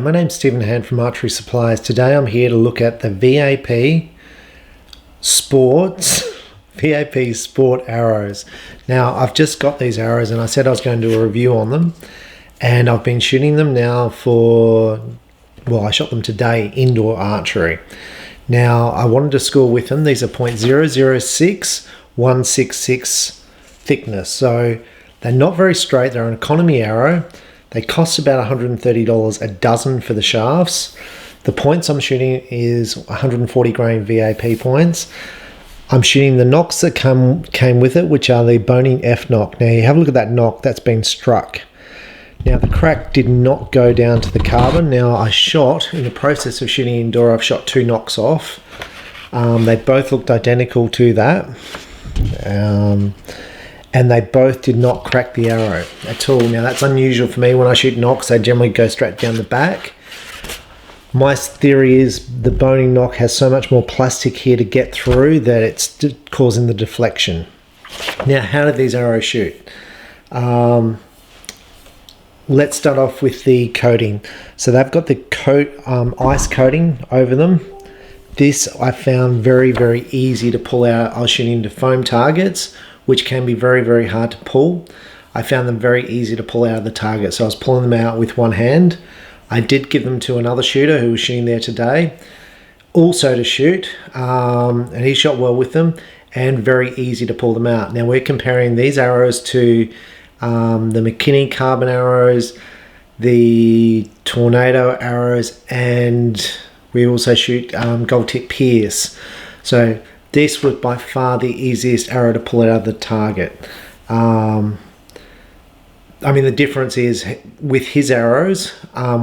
my name's Hann from Archery Supplies. Today I'm here to look at the VAP Sport arrows. Now I've just got these arrows and I said I was going to do a review on them, and I've been shooting them now for, well, I shot them today indoor archery. Now I wanted to score with them. These are .006 166 thickness, so they're not very straight. They're an economy arrow. They cost about $130 a dozen for the shafts. The points I'm shooting is 140 grain VAP points. I'm shooting the nocks that came with it, which are the Boning F nock. Now you have a look at that nock that's been struck. Now the crack did not go down to the carbon. Now I shot, in the process of shooting indoor, I've shot 2 nocks off. They both looked identical to that. And they both did not crack the arrow at all. Now that's unusual for me. When I shoot nocks, they generally go straight down the back. My theory is the boning nock has so much more plastic here to get through that it's causing the deflection. Now, how did these arrows shoot? Let's start off with the coating. So they've got the ice coating over them. This I found very, very easy to pull out. I was shooting into foam targets, which can be very, very hard to pull. I found them very easy to pull out of the target, so I was pulling them out with one hand. I did give them to another shooter who was shooting there today, also to shoot, and he shot well with them, and very easy to pull them out. Now we're comparing these arrows to the McKinney carbon arrows, the Tornado arrows, and we also shoot gold tip Pierce. So this was by far the easiest arrow to pull out of the target. I mean, the difference is with his arrows,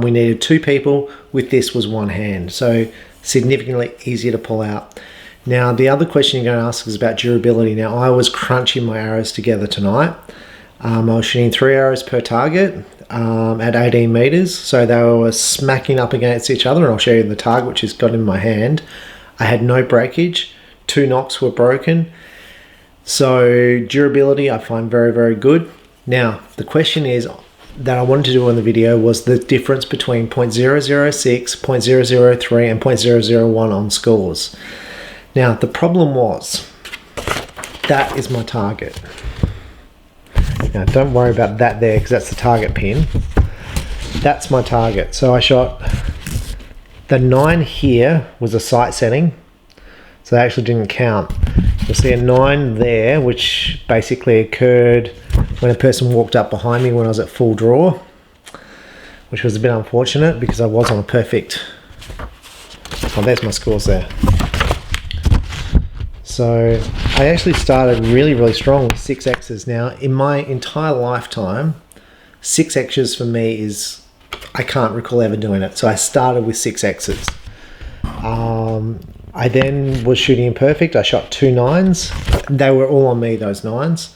we needed 2 people. With this was 1 hand. So significantly easier to pull out. Now, the other question you're going to ask is about durability. Now, I was crunching my arrows together tonight. I was shooting 3 arrows per target at 18 meters. So they were smacking up against each other. And I'll show you the target, which is got in my hand. I had no breakage. 2 nocks were broken. So durability I find very, very good. Now the question is that I wanted to do on the video was the difference between .006, .003 and .001 on scores. Now the problem was, that is my target. Now don't worry about that there because that's the target pin. That's my target. So I shot the 9 here was a sight setting. So they actually didn't count. You'll see a 9 there, which basically occurred when a person walked up behind me when I was at full draw, which was a bit unfortunate because I was on a perfect. Oh, there's my scores there. So I actually started really, really strong with 6Xs. Now, in my entire lifetime, 6Xs for me is, I can't recall ever doing it. So I started with 6Xs. I then was shooting imperfect. I shot 2 9s. They were all on me, those 9s.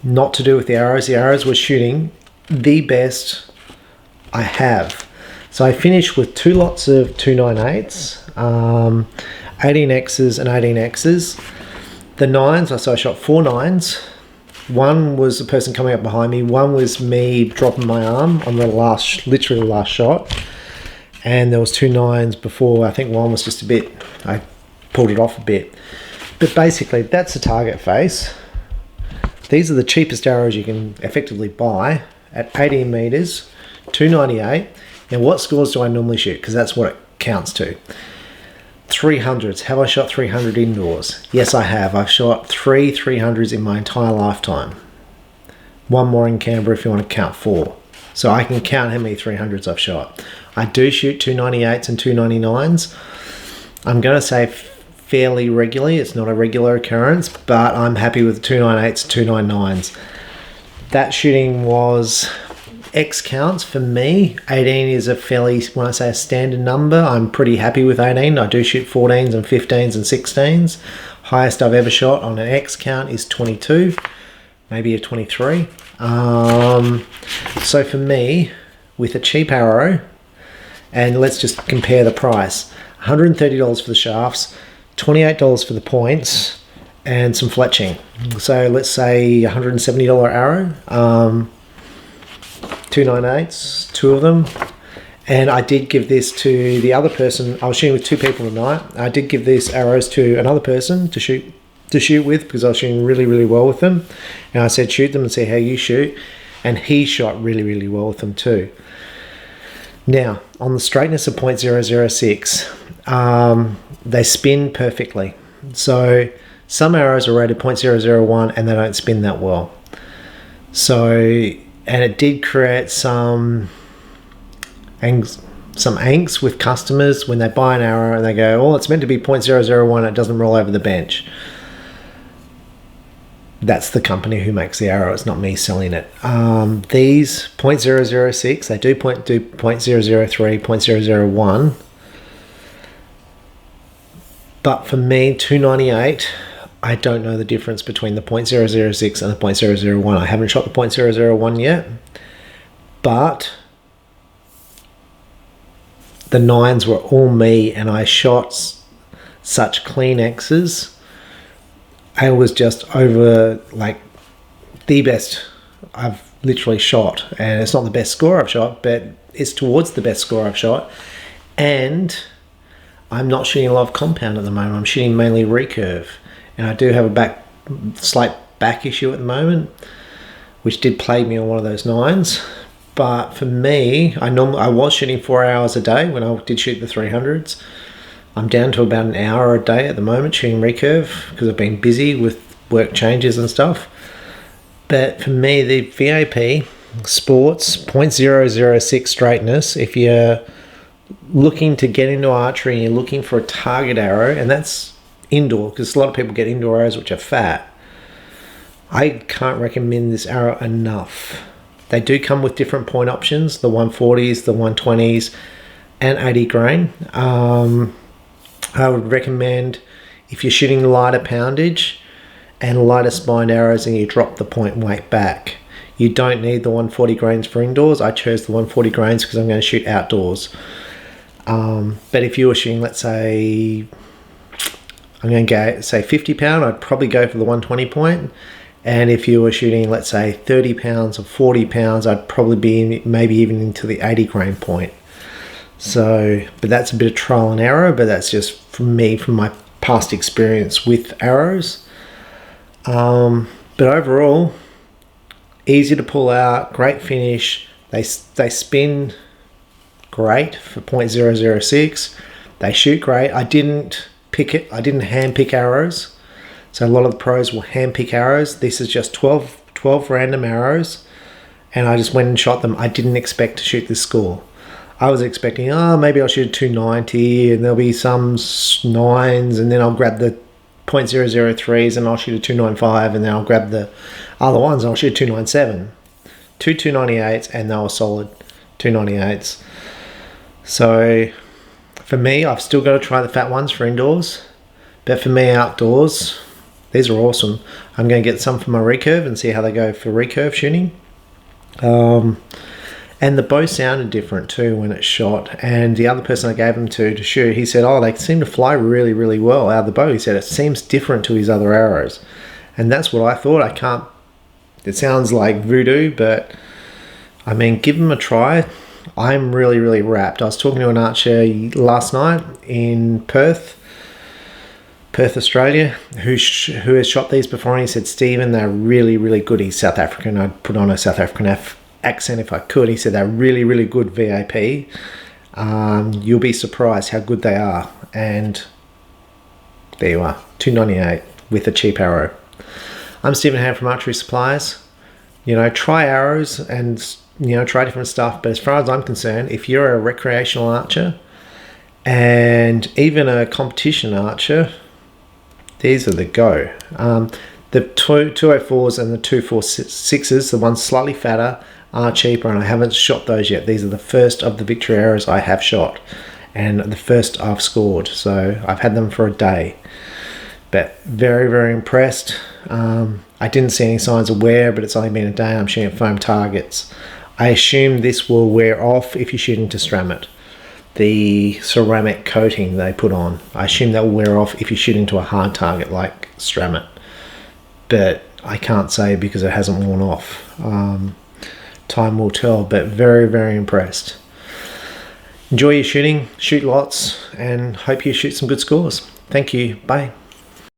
Not to do with the arrows. The arrows were shooting the best I have. So I finished with 2 lots of 298s, 18Xs and 18Xs. The 9s, so I shot 4 9s. 1 was the person coming up behind me. 1 was me dropping my arm on the literally the last shot. And there was 2 9s before. I think 1 was just a bit, I pulled it off a bit. But basically, that's the target face. These are the cheapest arrows you can effectively buy at 18 meters, 298. Now, what scores do I normally shoot? Because that's what it counts to. 300s. Have I shot 300 indoors? Yes, I have. I've shot 3 300s in my entire lifetime. 1 more in Canberra if you want to count 4. So I can count how many 300s I've shot. I do shoot 298s and 299s. I'm going to say fairly regularly. It's not a regular occurrence, but I'm happy with 298s, 299s. That shooting was X counts for me. 18 is a fairly, when I say a standard number, I'm pretty happy with 18. I do shoot 14s and 15s and 16s. Highest I've ever shot on an X count is 22, maybe a 23. So for me, with a cheap arrow, and let's just compare the price, $130 for the shafts, $28 for the points, and some fletching. So let's say $170 arrow. 298s, two of them. And I did give this to the other person. I was shooting with two people tonight. I did give these arrows to another person to shoot with, because I was shooting really, really well with them. And I said, shoot them and see how you shoot. And he shot really, really well with them too. Now, on the straightness of .006, they spin perfectly. So some arrows are rated .001 and they don't spin that well. So, and it did create some angst with customers when they buy an arrow and they go, oh, it's meant to be .001, it doesn't roll over the bench. That's the company who makes the arrow. It's not me selling it. These .006, they do .003, .001. But for me, 298, I don't know the difference between the .006 and the .001. I haven't shot the .001 yet. But the 9s were all me, and I shot such clean X's. I was just over, like, the best I've literally shot. And it's not the best score I've shot, but it's towards the best score I've shot. And I'm not shooting a lot of compound at the moment. I'm shooting mainly recurve. And I do have a slight back issue at the moment, which did plague me on one of those 9s. But for me, I was shooting 4 hours a day when I did shoot the 300s. I'm down to about an hour a day at the moment shooting recurve because I've been busy with work changes and stuff. But for me, the VAP Sports .006 straightness, if you're looking to get into archery and you're looking for a target arrow, and that's indoor, because a lot of people get indoor arrows which are fat, I can't recommend this arrow enough. They do come with different point options, the 140s, the 120s, and 80 grain. I would recommend, if you're shooting lighter poundage and lighter spined arrows and you drop the point weight back, you don't need the 140 grains for indoors. I chose the 140 grains because I'm going to shoot outdoors. But if you were shooting, let's say, I'm going to go, say 50 pound, I'd probably go for the 120 point. And if you were shooting, let's say 30 pounds or 40 pounds, I'd probably be maybe even into the 80 grain point. So, but that's a bit of trial and error, but that's just from me, from my past experience with arrows. But overall, easy to pull out, great finish. They spin great for .006. They shoot great. I didn't hand pick arrows. So a lot of the pros will hand pick arrows. This is just 12 random arrows, and I just went and shot them. I didn't expect to shoot this score. I was expecting, maybe I'll shoot a 290 and there'll be some 9s, and then I'll grab the .003s and I'll shoot a 295, and then I'll grab the other ones and I'll shoot a 297. Two 298s, and they were solid 298s. So for me, I've still got to try the fat ones for indoors, but for me outdoors, these are awesome. I'm going to get some for my recurve and see how they go for recurve shooting. And the bow sounded different too when it shot. And the other person I gave them to shoot, he said, they seem to fly really, really well out of the bow. He said, it seems different to his other arrows. And that's what I thought. It sounds like voodoo, but I mean, give them a try. I'm really, really wrapped. I was talking to an archer last night in Perth, Australia, who has shot these before, and he said, Stephen, they're really, really good. He's South African. I'd put on a South African accent if I could. He said they're really, really good VAP. You'll be surprised how good they are. And there you are, $298 with a cheap arrow. I'm Stephen Hann from Archery Supplies. Try arrows and try different stuff. But as far as I'm concerned, if you're a recreational archer and even a competition archer, these are the go. The 204s and the 246s, the ones slightly fatter, are cheaper, and I haven't shot those yet. These are the first of the Victory arrows I have shot, and the first I've scored. So I've had them for a day, but very, very impressed. I didn't see any signs of wear, but it's only been a day. I'm shooting at foam targets. I assume this will wear off if you're shooting to Stramit. The ceramic coating they put on, I assume that will wear off if you're shooting to a hard target like Stramit, but I can't say because it hasn't worn off. time will tell, but very, very impressed. Enjoy your shooting, shoot lots, and hope you shoot some good scores. Thank you. Bye.